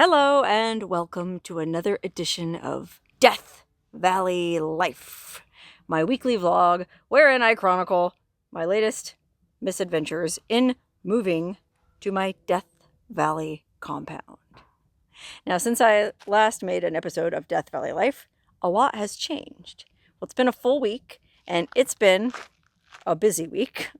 Hello and welcome to another edition of Death Valley Life, my weekly vlog wherein I chronicle my latest misadventures in moving to my Death Valley compound. Now, since I last made an episode of Death Valley Life, a lot has changed. Well, it's been a full week and it's been a busy week.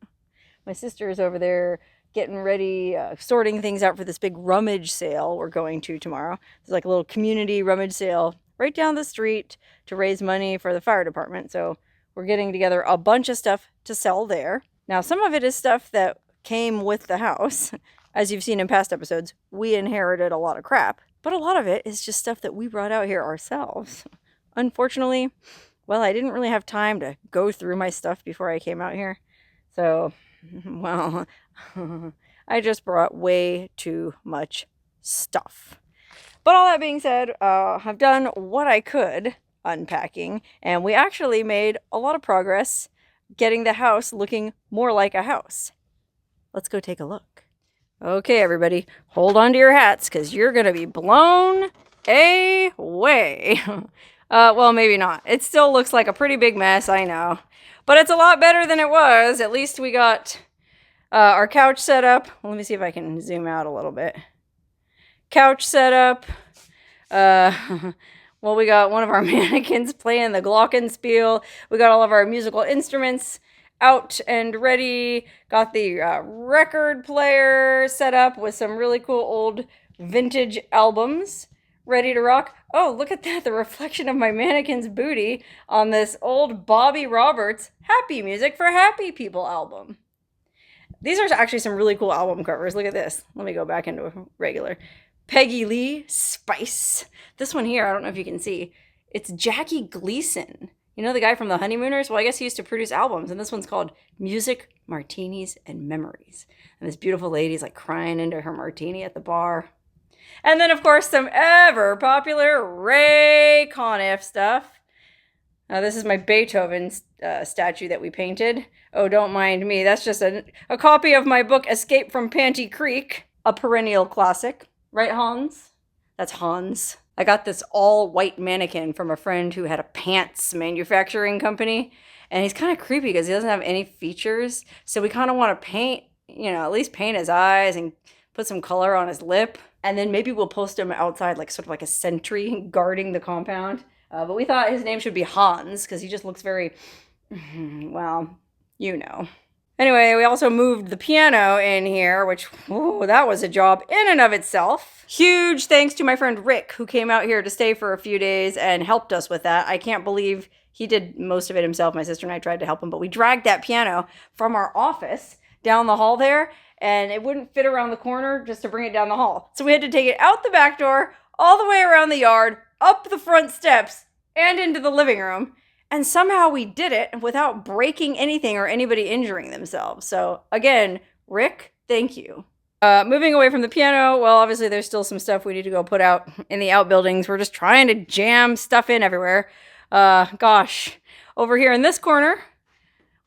My sister is over there getting ready, sorting things out for this big rummage sale we're going to tomorrow. It's like a little community rummage sale right down the street to raise money for the fire department. So we're getting together a bunch of stuff to sell there. Now, some of it is stuff that came with the house. As you've seen in past episodes, we inherited a lot of crap. But a lot of it is just stuff that we brought out here ourselves. Unfortunately, well, I didn't really have time to go through my stuff before I came out here. So, well, I just brought way too much stuff. But all that being said, I've done what I could unpacking, and we actually made a lot of progress getting the house looking more like a house. Let's go take a look. Okay, everybody, hold on to your hats, because you're going to be blown away. Well, maybe not. It still looks like a pretty big mess, I know. But it's a lot better than it was. At least we got our couch set up. Well, let me see if I can zoom out a little bit. Couch set up. Well, we got one of our mannequins playing the glockenspiel. We got all of our musical instruments out and ready. Got the record player set up with some really cool old vintage albums ready to rock. Oh, look at that, the reflection of my mannequin's booty on this old Bobby Roberts Happy Music for Happy People album. These are actually some really cool album covers. Look at this. Let me go back into a regular. Peggy Lee Spice. This one here, I don't know if you can see. It's Jackie Gleason. You know the guy from the Honeymooners? Well, I guess he used to produce albums, and this one's called Music, Martinis, and Memories. And this beautiful lady's like crying into her martini at the bar. And then, of course, some ever popular Ray Conniff stuff. This is my Beethoven statue that we painted. Oh, don't mind me. That's just a copy of my book, Escape from Panty Creek. A perennial classic. Right, Hans? That's Hans. I got this all-white mannequin from a friend who had a pants manufacturing company. And he's kind of creepy because he doesn't have any features. So we kind of want to paint, at least paint his eyes and put some color on his lip. And then maybe we'll post him outside, like sort of like a sentry guarding the compound. But we thought his name should be Hans, because he just looks very, well, you know. Anyway, we also moved the piano in here, which, that was a job in and of itself. Huge thanks to my friend Rick, who came out here to stay for a few days and helped us with that. I can't believe he did most of it himself. My sister and I tried to help him, but we dragged that piano from our office down the hall there, and it wouldn't fit around the corner just to bring it down the hall. So we had to take it out the back door, all the way around the yard, up the front steps, and into the living room. And somehow we did it without breaking anything or anybody injuring themselves. So again, Rick, thank you. Moving away from the piano, well, obviously there's still some stuff we need to go put out in the outbuildings. We're just trying to jam stuff in everywhere. Gosh, over here in this corner,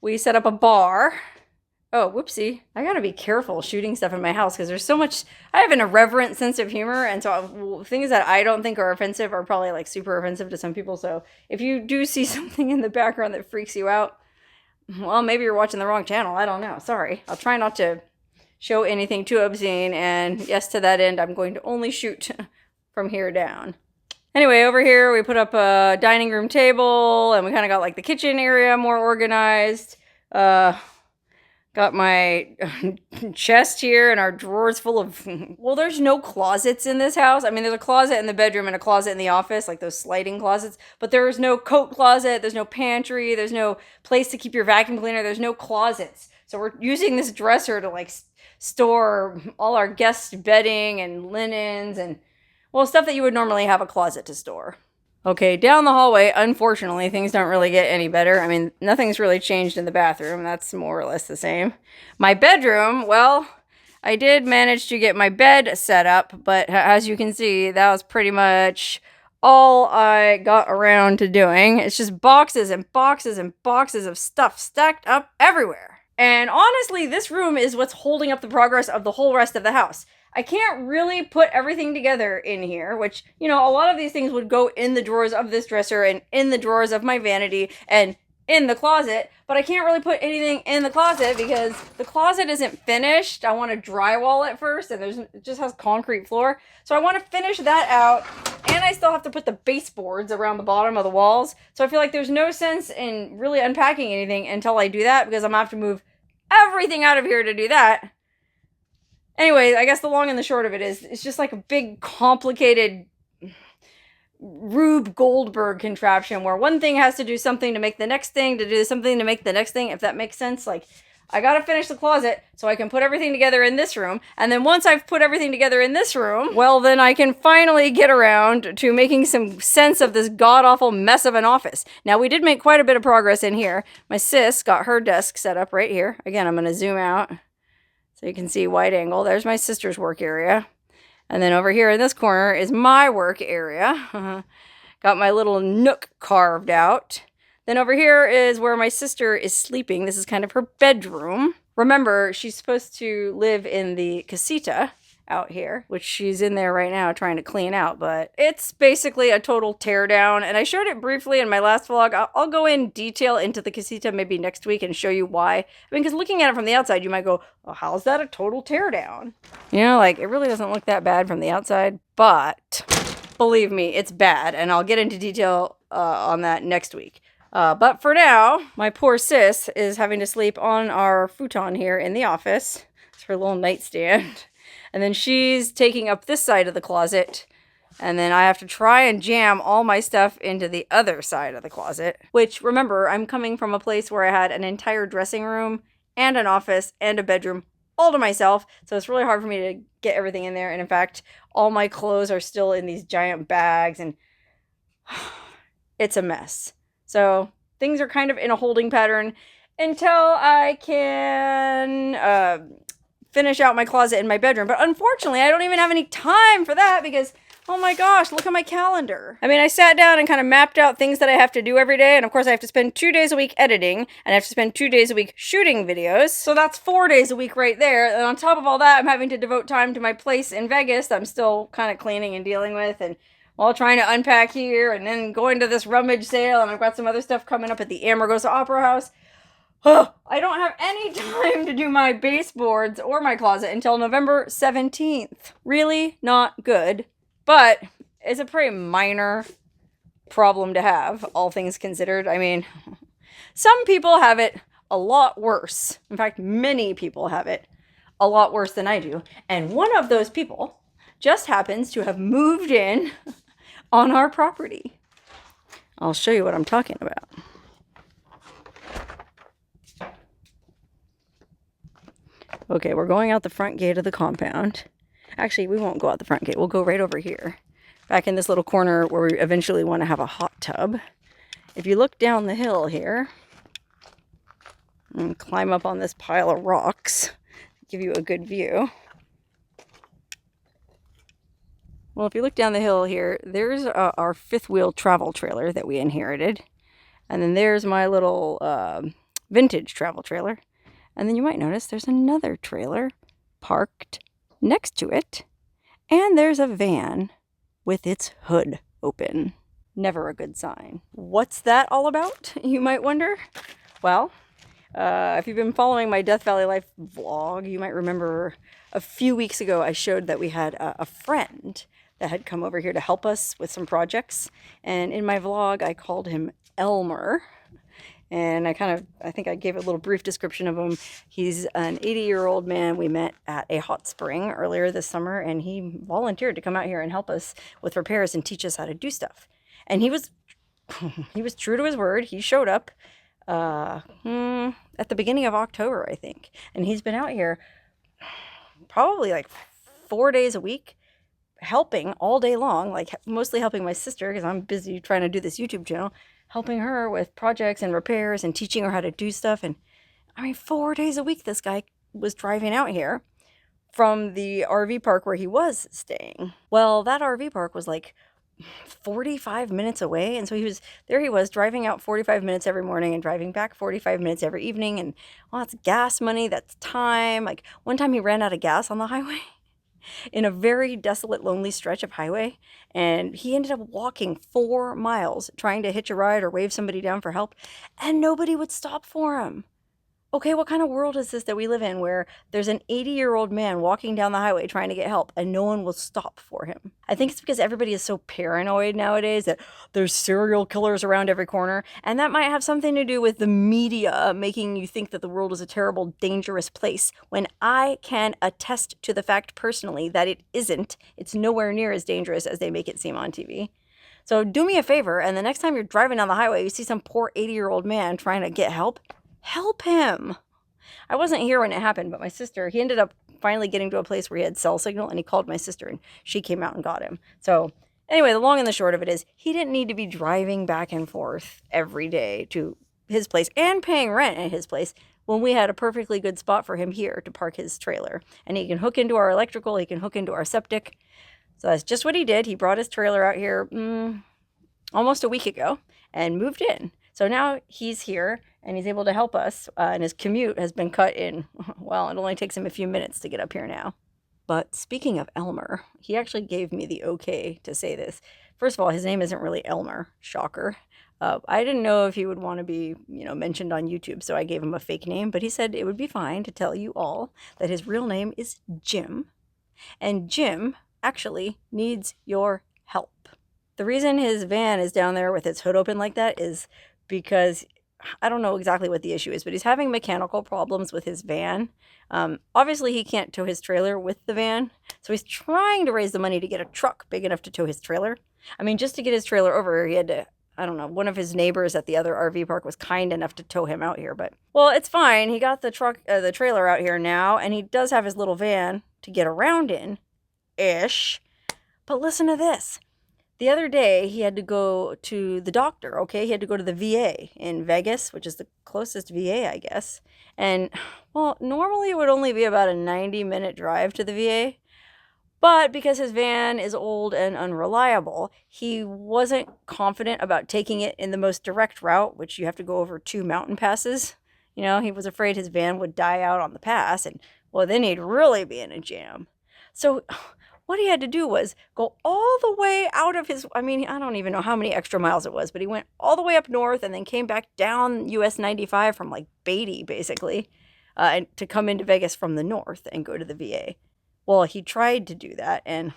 we set up a bar. Oh, whoopsie. I gotta be careful shooting stuff in my house because there's so much. I have an irreverent sense of humor, and so things that I don't think are offensive are probably like super offensive to some people. So if you do see something in the background that freaks you out, well, maybe you're watching the wrong channel. I don't know. Sorry. I'll try not to show anything too obscene, and yes, to that end, I'm going to only shoot from here down. Anyway, over here, we put up a dining room table, and we kind of got like the kitchen area more organized. Got my chest here and our drawers full of... Well, there's no closets in this house. I mean, there's a closet in the bedroom and a closet in the office, like those sliding closets. But there's no coat closet. There's no pantry. There's no place to keep your vacuum cleaner. There's no closets. So we're using this dresser to, like, store all our guest bedding and linens and, well, stuff that you would normally have a closet to store. Okay, down the hallway, unfortunately, things don't really get any better. I mean, nothing's really changed in the bathroom. That's more or less the same. My bedroom, well, I did manage to get my bed set up, but as you can see, that was pretty much all I got around to doing. It's just boxes and boxes and boxes of stuff stacked up everywhere. And honestly, this room is what's holding up the progress of the whole rest of the house. I can't really put everything together in here, which, you know, a lot of these things would go in the drawers of this dresser and in the drawers of my vanity and in the closet, but I can't really put anything in the closet because the closet isn't finished. I want to drywall it first, and it just has concrete floor. So I want to finish that out, and I still have to put the baseboards around the bottom of the walls. So I feel like there's no sense in really unpacking anything until I do that, because I'm going to have to move everything out of here to do that. Anyway, I guess the long and the short of it is, it's just like a big, complicated Rube Goldberg contraption where one thing has to do something to make the next thing, to do something to make the next thing, if that makes sense. Like, I gotta finish the closet so I can put everything together in this room, and then once I've put everything together in this room, well, then I can finally get around to making some sense of this god-awful mess of an office. Now, we did make quite a bit of progress in here. My sis got her desk set up right here. Again, I'm gonna zoom out so you can see wide angle. There's my sister's work area. And then over here in this corner is my work area. Got my little nook carved out. Then over here is where my sister is sleeping. This is kind of her bedroom. Remember, she's supposed to live in the casita out here, which she's in there right now trying to clean out, but it's basically a total teardown. And I showed it briefly in my last vlog. I'll go in detail into the casita maybe next week and show you why. I mean, because looking at it from the outside, you might go, well, how's that a total teardown? You know, like, it really doesn't look that bad from the outside, but believe me, it's bad. And I'll get into detail on that next week. But for now, my poor sis is having to sleep on our futon here in the office. It's her little nightstand. And then she's taking up this side of the closet. And then I have to try and jam all my stuff into the other side of the closet. Which, remember, I'm coming from a place where I had an entire dressing room and an office and a bedroom all to myself. So it's really hard for me to get everything in there. And in fact, all my clothes are still in these giant bags. And it's a mess. So things are kind of in a holding pattern until I can finish out my closet in my bedroom. But unfortunately, I don't even have any time for that because, oh my gosh, look at my calendar. I mean, I sat down and kind of mapped out things that I have to do every day. And of course, I have to spend 2 days a week editing, and I have to spend 2 days a week shooting videos. So that's 4 days a week right there. And on top of all that, I'm having to devote time to my place in Vegas that I'm still kind of cleaning and dealing with, and while trying to unpack here, and then going to this rummage sale, and I've got some other stuff coming up at the Elmer Opera House. Oh, I don't have any time to do my baseboards or my closet until November 17th. Really not good, but it's a pretty minor problem to have, all things considered. I mean, some people have it a lot worse. In fact, many people have it a lot worse than I do. And one of those people just happens to have moved in on our property. I'll show you what I'm talking about. Okay, we're going out the front gate of the compound. Actually, we won't go out the front gate. We'll go right over here, back in this little corner where we eventually want to have a hot tub. If you look down the hill here and climb up on this pile of rocks, give you a good view. Well, if you look down the hill here, there's our fifth wheel travel trailer that we inherited. And then there's my little vintage travel trailer. And then you might notice there's another trailer parked next to it. And there's a van with its hood open. Never a good sign. What's that all about, you might wonder? Well, if you've been following my Death Valley Life vlog, you might remember a few weeks ago I showed that we had a friend that had come over here to help us with some projects. And in my vlog, I called him Elmer. And I think I gave a little brief description of him. He's an 80-year-old man we met at a hot spring earlier this summer, and he volunteered to come out here and help us with repairs and teach us how to do stuff. And he was true to his word. He showed up at the beginning of October, I think. And he's been out here probably like 4 days a week, helping all day long, like mostly helping my sister because I'm busy trying to do this YouTube channel, helping her with projects and repairs and teaching her how to do stuff. And I mean, 4 days a week, this guy was driving out here from the RV park where he was staying. Well, that RV park was like 45 minutes away. And so he was driving out 45 minutes every morning and driving back 45 minutes every evening. And well, that's gas money, that's time. Like one time he ran out of gas on the highway. in a very desolate, lonely stretch of highway. And he ended up walking 4 miles trying to hitch a ride or wave somebody down for help, and nobody would stop for him. Okay, what kind of world is this that we live in where there's an 80-year-old man walking down the highway trying to get help and no one will stop for him? I think it's because everybody is so paranoid nowadays that there's serial killers around every corner, and that might have something to do with the media making you think that the world is a terrible, dangerous place, when I can attest to the fact personally that it isn't. It's nowhere near as dangerous as they make it seem on TV. So do me a favor, and the next time you're driving down the highway, you see some poor 80-year-old man trying to get help, help him. I wasn't here when it happened, but my sister, he ended up finally getting to a place where he had cell signal, and he called my sister and she came out and got him. So anyway, the long and the short of it is he didn't need to be driving back and forth every day to his place and paying rent at his place when we had a perfectly good spot for him here to park his trailer. And he can hook into our electrical, he can hook into our septic. So that's just what he did. He brought his trailer out here almost a week ago and moved in. So now he's here and he's able to help us, and his commute has been cut in. Well, it only takes him a few minutes to get up here now. But speaking of Elmer, he actually gave me the okay to say this. First of all, his name isn't really Elmer. Shocker. I didn't know if he would want to be, mentioned on YouTube, so I gave him a fake name. But he said it would be fine to tell you all that his real name is Jim. And Jim actually needs your help. The reason his van is down there with its hood open like that is because I don't know exactly what the issue is, but he's having mechanical problems with his van. Obviously, he can't tow his trailer with the van, so he's trying to raise the money to get a truck big enough to tow his trailer. I mean, just to get his trailer over, he had to, I don't know, one of his neighbors at the other RV park was kind enough to tow him out here. But, well, it's fine. He got the trailer out here now, and he does have his little van to get around in-ish. But listen to this. The other day, he had to go to the doctor, okay? He had to go to the VA in Vegas, which is the closest VA, I guess. And, well, normally it would only be about a 90-minute drive to the VA. But because his van is old and unreliable, he wasn't confident about taking it in the most direct route, which you have to go over 2 mountain passes. He was afraid his van would die out on the pass, and, well, then he'd really be in a jam. So what he had to do was go all the way out of his, I don't even know how many extra miles it was, but he went all the way up north and then came back down US 95 from like Beatty, basically, to come into Vegas from the north and go to the VA. Well, he tried to do that, and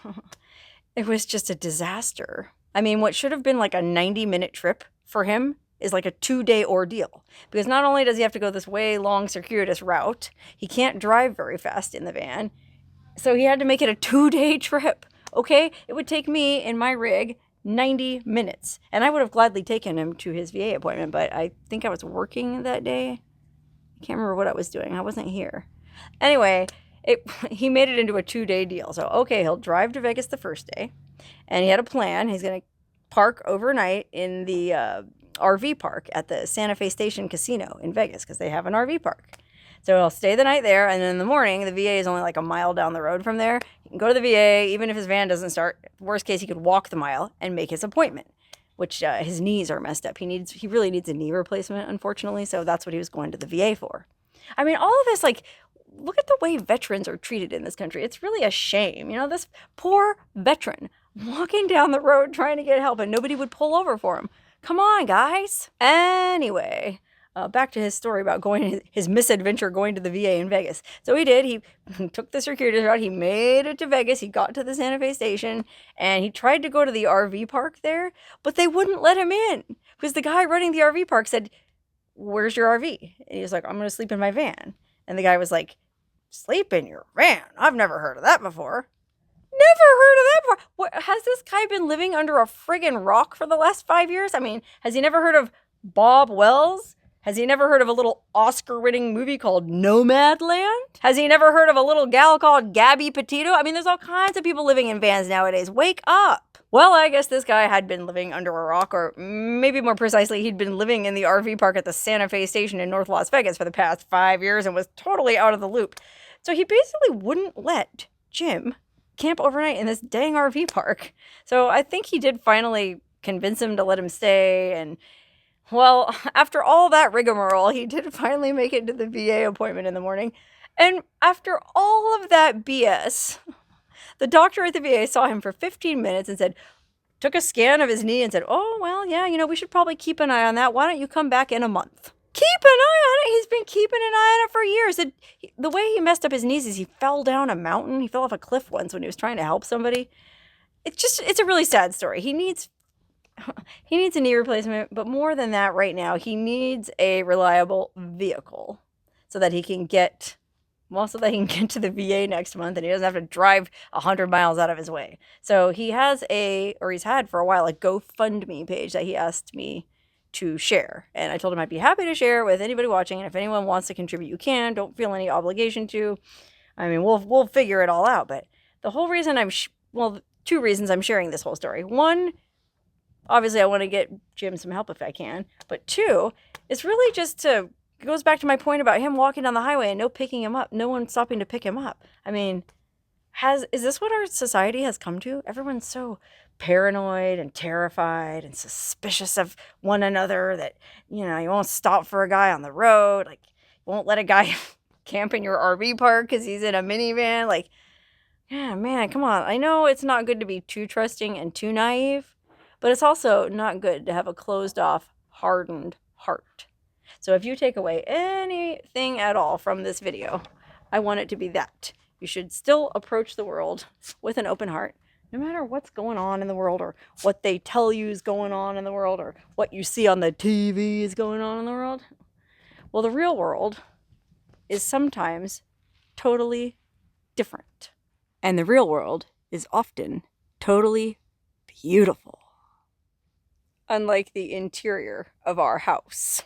it was just a disaster. What should have been like a 90-minute trip for him is like a 2-day ordeal. Because not only does he have to go this way long, circuitous route, he can't drive very fast in the van. So he had to make it a 2-day trip, okay? It would take me in my rig 90 minutes. And I would have gladly taken him to his VA appointment, but I think I was working that day. I can't remember what I was doing. I wasn't here. Anyway, he made it into a 2-day deal. So, okay, he'll drive to Vegas the first day. And he had a plan. He's going to park overnight in the RV park at the Santa Fe Station Casino in Vegas, because they have an RV park. So he'll stay the night there, and then in the morning, the VA is only like a mile down the road from there. He can go to the VA, even if his van doesn't start. Worst case, he could walk the mile and make his appointment, which his knees are messed up. He really needs a knee replacement, unfortunately, so that's what he was going to the VA for. All of this, look at the way veterans are treated in this country. It's really a shame. This poor veteran walking down the road trying to get help, and nobody would pull over for him. Come on, guys. Anyway, back to his story about his misadventure going to the VA in Vegas. So he did. He took the circuitous route. He made it to Vegas. He got to the Santa Fe Station, and he tried to go to the RV park there, but they wouldn't let him in because the guy running the RV park said, "Where's your RV?" And he was like, "I'm going to sleep in my van." And the guy was like, "Sleep in your van? I've never heard of that before." Never heard of that before. What, has this guy been living under a friggin' rock for the last 5 years? Has he never heard of Bob Wells? Has he never heard of a little Oscar-winning movie called Nomadland? Has he never heard of a little gal called Gabby Petito? There's all kinds of people living in vans nowadays. Wake up. Well, I guess this guy had been living under a rock, or maybe more precisely, he'd been living in the RV park at the Santa Fe Station in North Las Vegas for the past 5 years and was totally out of the loop. So he basically wouldn't let Jim camp overnight in this dang RV park. So I think he did finally convince him to let him stay, and well, after all that rigmarole, he did finally make it to the VA appointment in the morning. And after all of that BS, The doctor at the VA saw him for 15 minutes and said, took a scan of his knee and said, oh, well, yeah, we should probably keep an eye on that. Why don't you come back in a month? Keep an eye on it. He's been keeping an eye on it for years. The way he messed up his knees is he fell down a mountain. He fell off a cliff once when he was trying to help somebody. It's a really sad story. He needs a knee replacement, but more than that right now, he needs a reliable vehicle so that he can get to the VA next month and he doesn't have to drive 100 miles out of his way. So he's had for a while, a GoFundMe page that he asked me to share. And I told him I'd be happy to share with anybody watching. And if anyone wants to contribute, you can. Don't feel any obligation to. I mean, we'll figure it all out. But the whole reason two reasons I'm sharing this whole story. One, obviously I want to get Jim some help if I can. But two, it's really just it goes back to my point about him walking down the highway and no one stopping to pick him up. I mean, is this what our society has come to? Everyone's so paranoid and terrified and suspicious of one another that, you won't stop for a guy on the road. Like, you won't let a guy camp in your RV park because he's in a minivan. Like, yeah, man, come on. I know it's not good to be too trusting and too naive, but it's also not good to have a closed off, hardened heart. So if you take away anything at all from this video, I want it to be that. You should still approach the world with an open heart, no matter what's going on in the world or what they tell you is going on in the world or what you see on the TV is going on in the world. Well, the real world is sometimes totally different. And the real world is often totally beautiful. Unlike the interior of our house.